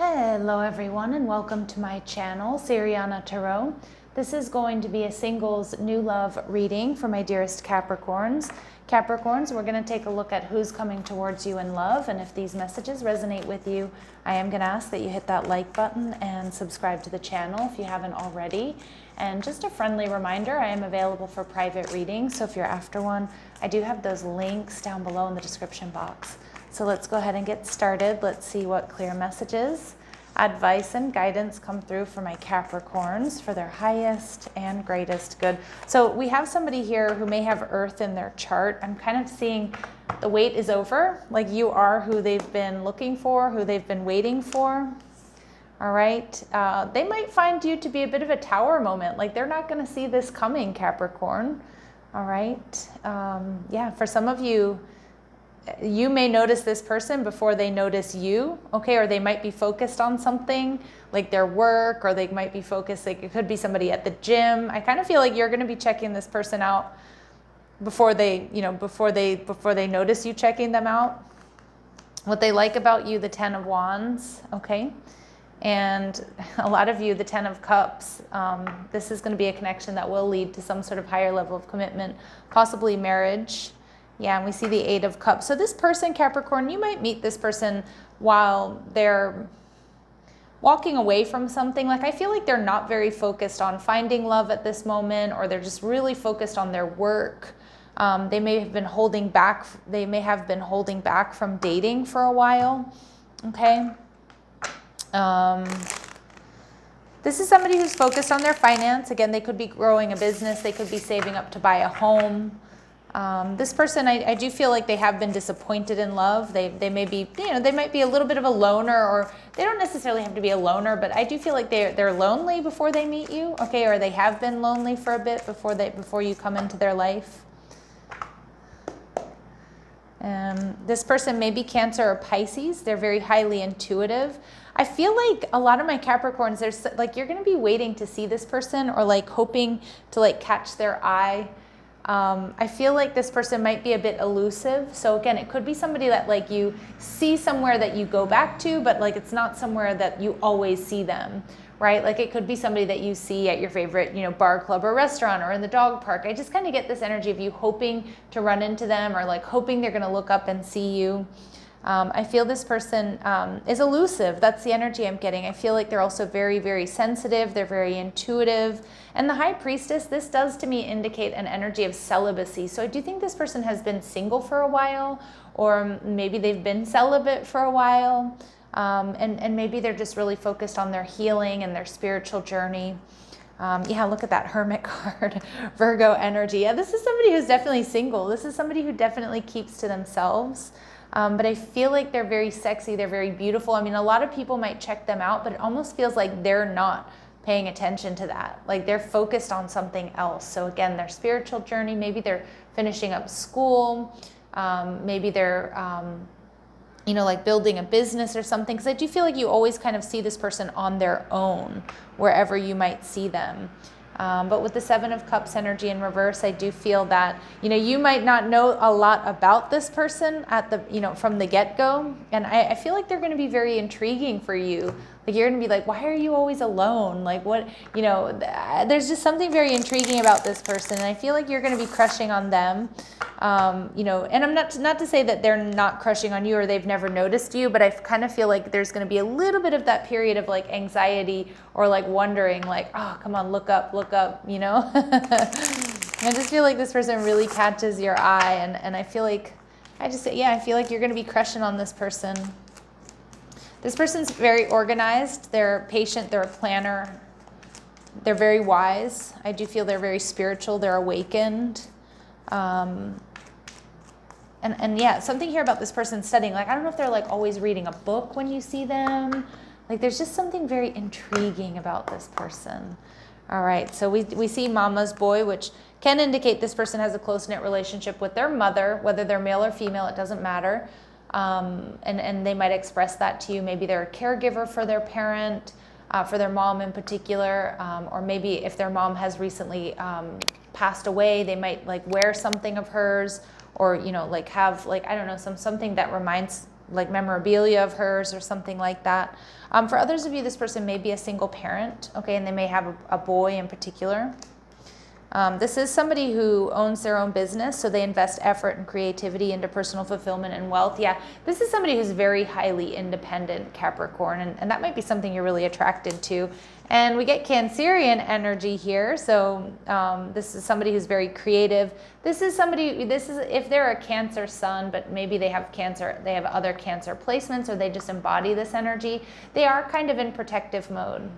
Hello everyone and welcome to my channel, Siriana Tarot. This is going to be a singles new love reading for my dearest Capricorns. Capricorns, we're going to take a look at who's coming towards you in love, and if these messages resonate with you, I am going to ask that you hit that like button and subscribe to the channel if you haven't already. And just a friendly reminder, I am available for private readings, so if you're after one, I do have those links down below in the description box. So let's go ahead and get started. Let's see what clear messages, advice, and guidance come through for my Capricorns for their highest and greatest good. So we have somebody here who may have Earth in their chart. I'm kind of seeing the wait is over, like you are who they've been looking for, who they've been waiting for. All right. They might find you to be a bit of a tower moment, like they're not going to see this coming, Capricorn. All right. Yeah, for some of you, you may notice this person before they notice you, okay? Or they might be focused on something like their work, or they might be focused, like it could be somebody at the gym. I kind of feel like you're going to be checking this person out before they, before they notice you checking them out. What they like about you, the 10 of Wands, okay? And a lot of you, the 10 of Cups. This is going to be a connection that will lead to some sort of higher level of commitment, possibly marriage. Yeah, and we see the 8 of Cups. So this person, Capricorn, you might meet this person while they're walking away from something. Like I feel like they're not very focused on finding love at this moment, or they're just really focused on their work. They may have been holding back. They may have been holding back from dating for a while. Okay. This is somebody who's focused on their finance. Again, they could be growing a business. They could be saving up to buy a home. This person, I do feel like they have been disappointed in love. They may be, they might be a little bit of a loner, or they don't necessarily have to be a loner, but I do feel like they're lonely before they meet you, okay? Or they have been lonely for a bit before you come into their life. This person may be Cancer or Pisces. They're very highly intuitive. I feel like a lot of my Capricorns, there's like you're going to be waiting to see this person, or like hoping to like catch their eye. I feel like this person might be a bit elusive. So again, it could be somebody that like you see somewhere that you go back to, but like it's not somewhere that you always see them, right? Like it could be somebody that you see at your favorite, bar, club, or restaurant, or in the dog park. I just kind of get this energy of you hoping to run into them, or like hoping they're going to look up and see you. I feel this person is elusive. That's the energy I'm getting. I feel like they're also very, very sensitive. They're very intuitive. And the High Priestess, this does to me indicate an energy of celibacy. So I do think this person has been single for a while, or maybe they've been celibate for a while. And maybe they're just really focused on their healing and their spiritual journey. Yeah, look at that Hermit card, Virgo energy. Yeah, this is somebody who's definitely single. This is somebody who definitely keeps to themselves. But I feel like they're very sexy. They're very beautiful. I mean, a lot of people might check them out, but it almost feels like they're not paying attention to that. Like they're focused on something else. So again, their spiritual journey, maybe they're finishing up school. Maybe they're, like building a business or something. Because I do feel like you always kind of see this person on their own, wherever you might see them. But with the 7 of Cups energy in reverse, I do feel that, you might not know a lot about this person at the, from the get-go. And I feel like they're going to be very intriguing for you. Like you're going to be like, why are you always alone? Like what, there's just something very intriguing about this person. And I feel like you're going to be crushing on them. And I'm not to say that they're not crushing on you or they've never noticed you, but I kind of feel like there's going to be a little bit of that period of like anxiety or like wondering like, oh, come on, look up, I just feel like this person really catches your eye. And I feel like, I feel like you're going to be crushing on this person. This person's very organized. They're patient. They're a planner. They're very wise. I do feel they're very spiritual. They're awakened. And yeah, something here about this person studying. Like, I don't know if they're like always reading a book when you see them. Like, there's just something very intriguing about this person. All right, so we see mama's boy, which can indicate this person has a close-knit relationship with their mother, whether they're male or female, it doesn't matter. And they might express that to you. Maybe they're a caregiver for their parent, for their mom in particular, or maybe if their mom has recently passed away, they might like wear something of hers, or like have like, I don't know, something that reminds like memorabilia of hers or something like that. For others of you, this person may be a single parent, okay, and they may have a boy in particular. This is somebody who owns their own business, so they invest effort and creativity into personal fulfillment and wealth. Yeah, this is somebody who's very highly independent, Capricorn, and that might be something you're really attracted to. And we get Cancerian energy here, so this is somebody who's very creative. This is if they're a Cancer sun, but maybe they have Cancer, they have other Cancer placements, or they just embody this energy, they are kind of in protective mode.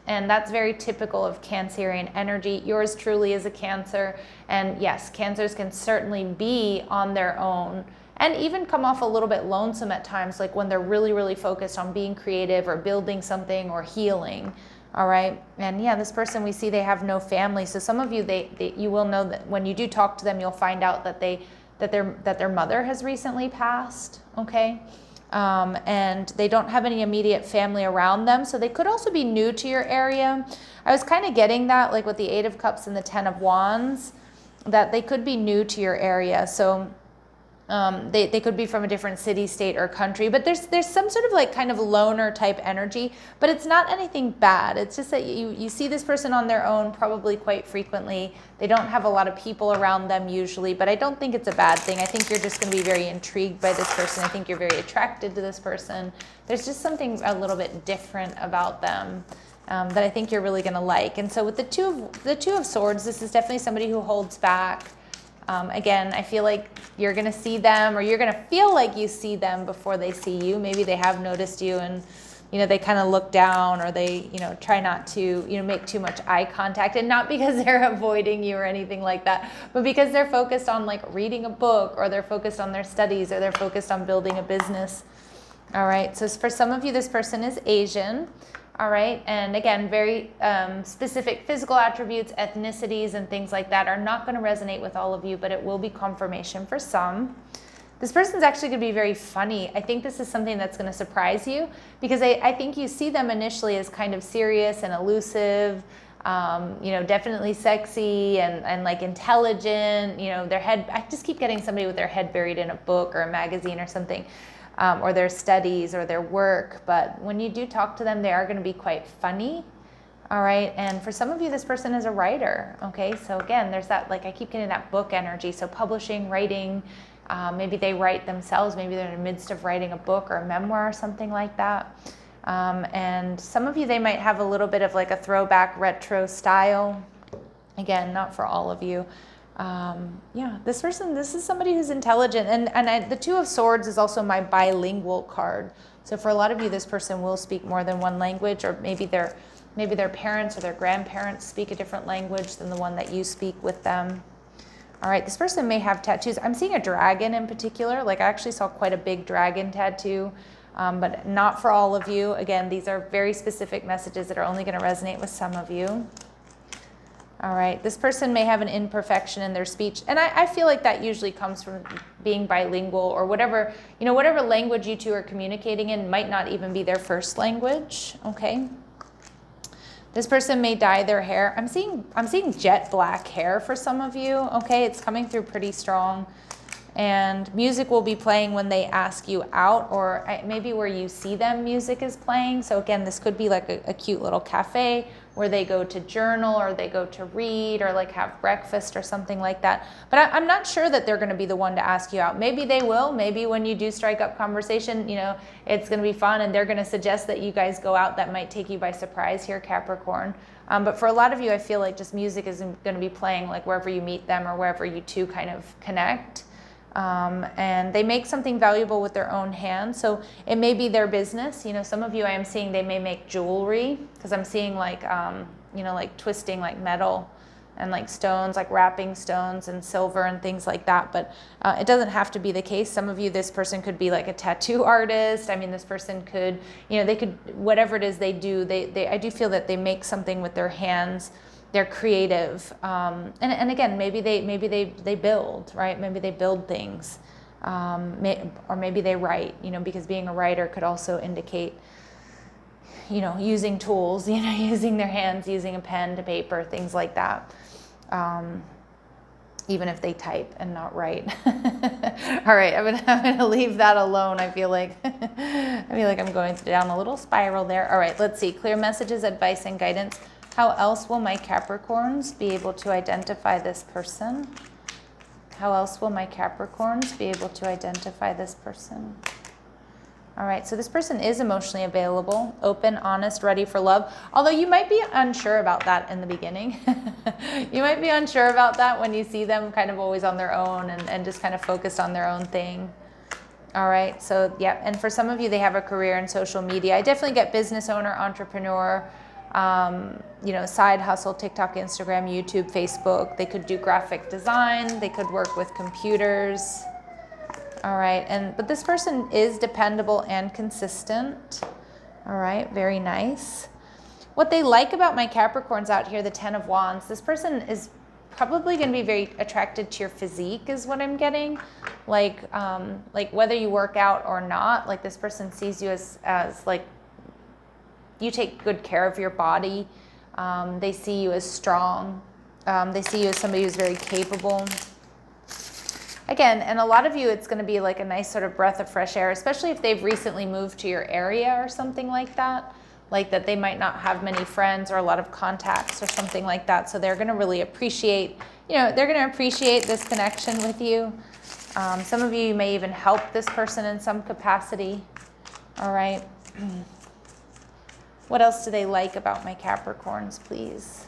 And that's very typical of Cancerian energy. Yours truly is a Cancer. And yes, Cancers can certainly be on their own and even come off a little bit lonesome at times, like when they're really, really focused on being creative or building something or healing. All right. And yeah, this person, we see they have no family. So some of you, you will know that when you do talk to them, you'll find out that their mother has recently passed. Okay. And they don't have any immediate family around them. So they could also be new to your area. I was kind of getting that, like with the 8 of Cups and the 10 of Wands, that they could be new to your area. So they could be from a different city, state, or country, but there's some sort of like kind of loner type energy, but it's not anything bad. It's just that you see this person on their own probably quite frequently. They don't have a lot of people around them usually, but I don't think it's a bad thing. I think you're just going to be very intrigued by this person. I think you're very attracted to this person. There's just something a little bit different about them that I think you're really going to like. And so with the two of Swords, this is definitely somebody who holds back. Again, I feel like you're going to see them, or you're going to feel like you see them before they see you. Maybe they have noticed you and, they kind of look down, or they, try not to, make too much eye contact. And not because they're avoiding you or anything like that, but because they're focused on like reading a book, or they're focused on their studies, or they're focused on building a business. All right. So for some of you, this person is Asian. All right. And again, very specific physical attributes, ethnicities, and things like that are not going to resonate with all of you, but it will be confirmation for some. This person's actually going to be very funny. I think this is something that's going to surprise you, because I think you see them initially as kind of serious and elusive, definitely sexy and like intelligent, their head, I just keep getting somebody with their head buried in a book or a magazine or something. Or their studies or their work. But when you do talk to them, they are going to be quite funny. All right. And for some of you, this person is a writer. Okay. So again, there's that, like I keep getting that book energy. So publishing, writing, maybe they write themselves. Maybe they're in the midst of writing a book or a memoir or something like that. And some of you, they might have a little bit of like a throwback retro style. Again, not for all of you. This is somebody who's intelligent, and the 2 of Swords is also my bilingual card. So for a lot of you, this person will speak more than one language, or maybe their parents or their grandparents speak a different language than the one that you speak with them. All right, this person may have tattoos. I'm seeing a dragon in particular. Like I actually saw quite a big dragon tattoo, but not for all of you. Again, these are very specific messages that are only going to resonate with some of you. All right, this person may have an imperfection in their speech. And I feel like that usually comes from being bilingual, or whatever language you two are communicating in might not even be their first language, okay? This person may dye their hair. I'm seeing jet black hair for some of you, okay? It's coming through pretty strong. And music will be playing when they ask you out, or maybe where you see them, music is playing. So again, this could be like a cute little cafe where they go to journal, or they go to read, or like have breakfast or something like that. But I'm not sure that they're going to be the one to ask you out. Maybe they will. Maybe when you do strike up conversation, it's going to be fun, and they're going to suggest that you guys go out. That might take you by surprise here, Capricorn. But for a lot of you, I feel like just music is going to be playing like wherever you meet them, or wherever you two kind of connect. And they make something valuable with their own hands. So it may be their business. Some of you I am seeing, they may make jewelry, because I'm seeing like, like twisting like metal and like stones, like wrapping stones and silver and things like that. But it doesn't have to be the case. Some of you, this person could be like a tattoo artist. I mean, this person could, they could, whatever it is they do, I do feel that they make something with their hands. They're creative, and again, maybe they build, right? Maybe they build things, or maybe they write, because being a writer could also indicate, using tools, using their hands, using a pen to paper, things like that. even if they type and not write. All right, I'm gonna leave that alone. I feel like I'm going down a little spiral there. All right, let's see. Clear messages, advice, and guidance. How else will my Capricorns be able to identify this person? How else will my Capricorns be able to identify this person? All right, so this person is emotionally available, open, honest, ready for love. Although you might be unsure about that in the beginning. You might be unsure about that when you see them kind of always on their own and just kind of focused on their own thing. All right, so yeah, and for some of you, they have a career in social media. I definitely get business owner, entrepreneur, you know, side hustle, TikTok, Instagram, YouTube, Facebook. They could do graphic design. They could work with computers. All right, but this person is dependable and consistent. All right, very nice. What they like about my Capricorns out here, the 10 of Wands, this person is probably going to be very attracted to your physique is what I'm getting. Like whether you work out or not, like this person sees you as like you take good care of your body. They see you as strong. They see you as somebody who's very capable. Again, and a lot of you, it's going to be like a nice sort of breath of fresh air, especially if they've recently moved to your area or something like that they might not have many friends or a lot of contacts or something like that. So they're going to really appreciate, you know, they're going to appreciate this connection with you. Some of you may even help this person in some capacity. All right. What else do they like about my Capricorns, please?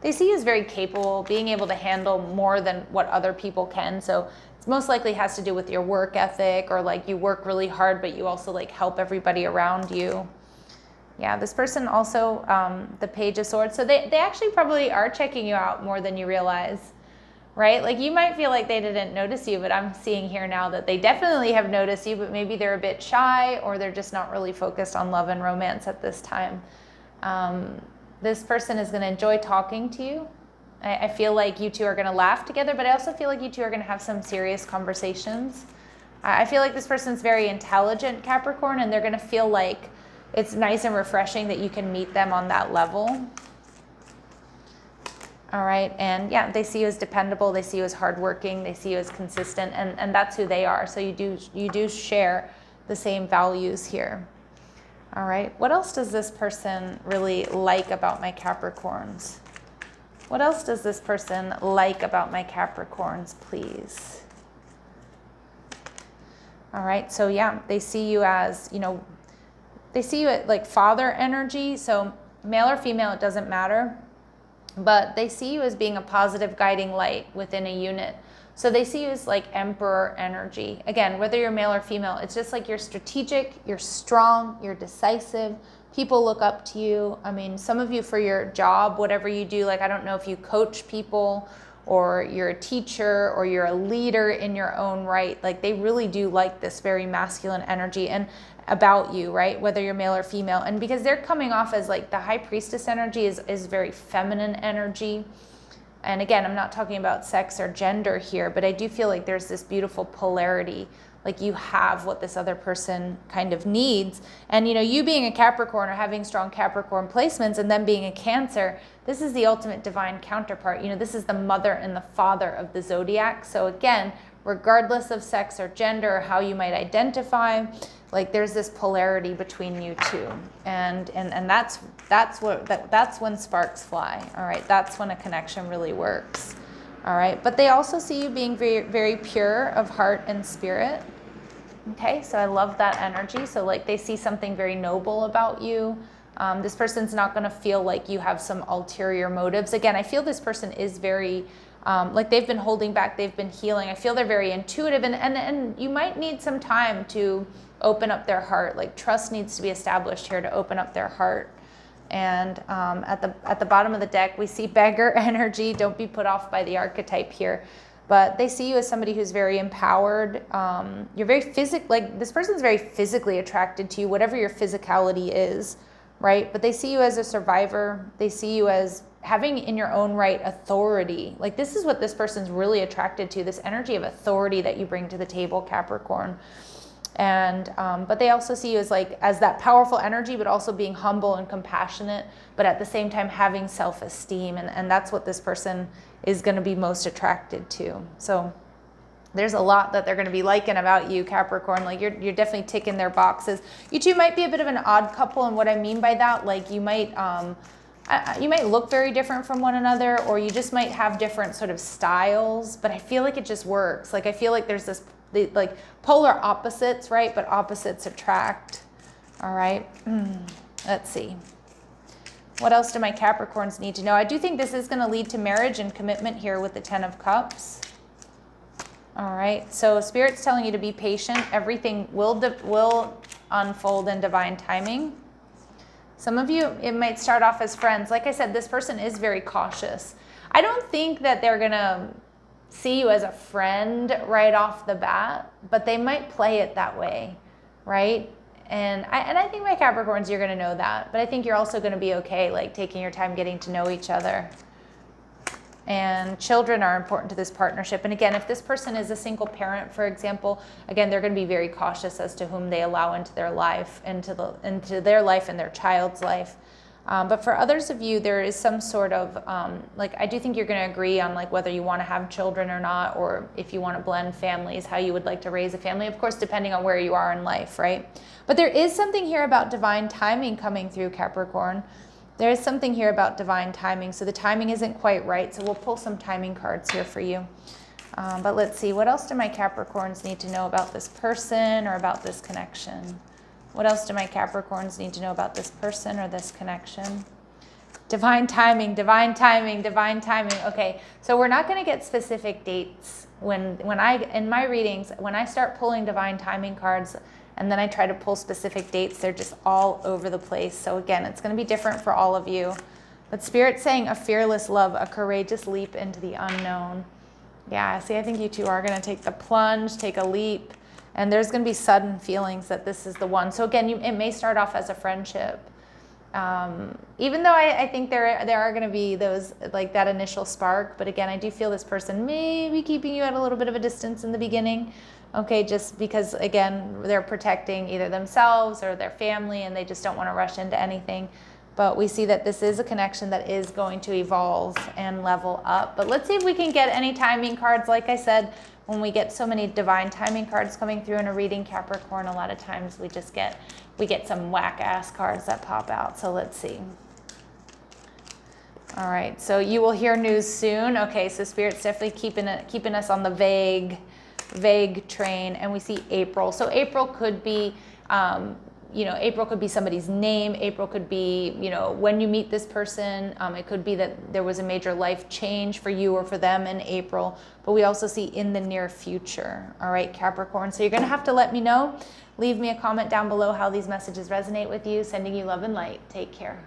They see you as very capable, being able to handle more than what other people can. So it's most likely has to do with your work ethic, or like you work really hard, but you also like help everybody around you. Yeah, this person also, the Page of Swords. So they actually probably are checking you out more than you realize, right? Like you might feel like they didn't notice you, but I'm seeing here now that they definitely have noticed you, but maybe they're a bit shy, or they're just not really focused on love and romance at this time. This person is going to enjoy talking to you. I feel like you two are going to laugh together, but I also feel like you two are going to have some serious conversations. I feel like this person's very intelligent, Capricorn, and they're going to feel like it's nice and refreshing that you can meet them on that level. All right, and yeah, they see you as dependable, they see you as hardworking, they see you as consistent, and that's who they are. So you do share the same values here. All right, what else does this person really like about my Capricorns? What else does this person like about my Capricorns, please? All right, so yeah, they see you as, you know, they see you at like father energy. So male or female, it doesn't matter. But they see you as being a positive guiding light within a unit. So they see you as like emperor energy. Again, whether you're male or female, it's just like you're strategic, you're strong, you're decisive. People look up to you. I mean, some of you for your job, whatever you do, like I don't know if you coach people or you're a teacher or you're a leader in your own right. Like they really do like this very masculine energy and about you, right? Whether you're male or female. And because they're coming off as like the high priestess energy is very feminine energy. And again, I'm not talking about sex or gender here, but I do feel like there's this beautiful polarity. Like you have what this other person kind of needs. And you know, you being a Capricorn or having strong Capricorn placements and then being a Cancer, this is the ultimate divine counterpart. You know, this is the mother and the father of the zodiac. So again, regardless of sex or gender or how you might identify, like there's this polarity between you two. And that's when sparks fly. All right, that's when a connection really works. All right, but they also see you being very, very pure of heart and spirit. Okay, so I love that energy. So like they see something very noble about you. This person's not going to feel like you have some ulterior motives. Again, I feel this person is very, like they've been holding back, they've been healing. I feel they're very intuitive, and you might need some time to open up their heart. Like trust needs to be established here to open up their heart. And at the bottom of the deck, we see beggar energy. Don't be put off by the archetype here. But they see you as somebody who's very empowered. You're very like this person's very physically attracted to you, whatever your physicality is, right? But they see you as a survivor. They see you as having in your own right authority. Like this is what this person's really attracted to, this energy of authority that you bring to the table, Capricorn. And but they also see you as like as that powerful energy, but also being humble and compassionate, but at the same time having self-esteem, and that's what this person is going to be most attracted to. So there's a lot that they're going to be liking about you, Capricorn. Like you're definitely ticking their boxes. You two might be a bit of an odd couple, and what I mean by that, like you might look very different from one another, or you just might have different sort of styles, but I feel like it just works. Like I feel like there's this like polar opposites, right? But opposites attract. All right. Let's see. What else do my Capricorns need to know? I do think this is going to lead to marriage and commitment here with the 10 of Cups. All right. So Spirit's telling you to be patient. Everything will unfold in divine timing. Some of you, it might start off as friends. Like I said, this person is very cautious. I don't think that they're going to see you as a friend right off the bat, but they might play it that way, right? And I think my Capricorns, you're going to know that, but I think you're also going to be okay, like taking your time getting to know each other. And children are important to this partnership. And again, if this person is a single parent, for example, again, they're going to be very cautious as to whom they allow into their life, into their life and their child's life. But for others of you, there is some sort of, like, I do think you're going to agree on like whether you want to have children or not, or if you want to blend families, how you would like to raise a family, of course, depending on where you are in life, right? But there is something here about divine timing coming through, Capricorn. There is something here about divine timing. So the timing isn't quite right. So we'll pull some timing cards here for you. But let's see, what else do my Capricorns need to know about this person or about this connection? What else do my Capricorns need to know about this person or this connection? Divine timing, divine timing, divine timing. Okay, so we're not going to get specific dates. In my readings, when I start pulling divine timing cards and then I try to pull specific dates, they're just all over the place. So again, it's going to be different for all of you. But Spirit's saying a fearless love, a courageous leap into the unknown. Yeah, see, I think you two are going to take the plunge, take a leap. And there's going to be sudden feelings that this is the one. So again, it may start off as a friendship. Even though I think there are going to be those, like that initial spark. But again, I do feel this person may be keeping you at a little bit of a distance in the beginning. Okay, just because, again, they're protecting either themselves or their family and they just don't want to rush into anything. But we see that this is a connection that is going to evolve and level up. But let's see if we can get any timing cards. Like I said, when we get so many divine timing cards coming through in a reading, Capricorn, a lot of times we get some whack-ass cards that pop out. So let's see. All right, so you will hear news soon. Okay, so Spirit's definitely keeping us on the vague train, and we see April. So April could be, April could be somebody's name. April could be, when you meet this person. It could be that there was a major life change for you or for them in April. But we also see in the near future. All right, Capricorn. So you're going to have to let me know. Leave me a comment down below how these messages resonate with you. Sending you love and light. Take care.